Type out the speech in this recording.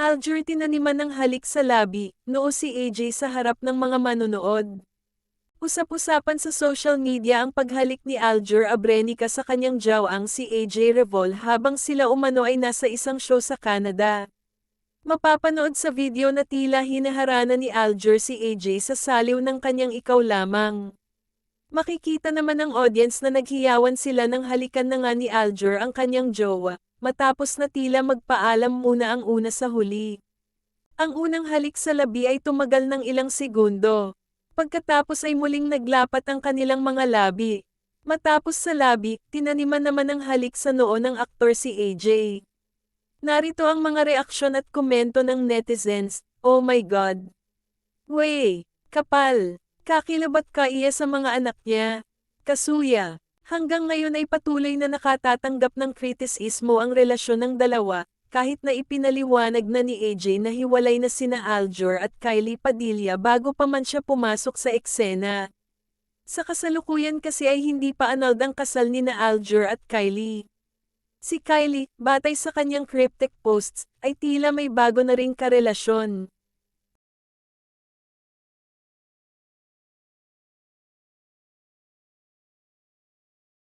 Aljur tinaniman ng halik sa labi, noo si AJ sa harap ng mga manonood. Usap-usapan sa social media ang paghalik ni Aljur Abrenica sa kanyang jawang si AJ Revol habang sila umano ay nasa isang show sa Canada. Mapapanood sa video na tila hinaharana ni Aljur si AJ sa saliw ng kanyang ikaw lamang. Makikita naman ng audience na naghiyawan sila nang halikan na nga ni Aljur ang kanyang jowa, matapos na tila magpaalam muna ang una sa huli. Ang unang halik sa labi ay tumagal ng ilang segundo. Pagkatapos ay muling naglapat ang kanilang mga labi. Matapos sa labi, tinaniman naman ng halik sa noo ng aktor si AJ. Narito ang mga reaksyon at komento ng netizens. Oh my God! Wey! Kapal! Kakilabat ka iya sa mga anak niya. Kasuya! Hanggang ngayon ay patuloy na nakatatanggap ng kritisismo ang relasyon ng dalawa, kahit na ipinaliwanag na ni AJ na hiwalay na sina Aljur at Kylie Padilla bago pa man siya pumasok sa eksena. Sa kasalukuyan kasi ay hindi pa annulled ang kasal ni na Aljur at Kylie. Si Kylie, batay sa kanyang cryptic posts, ay tila may bago na ring karelasyon.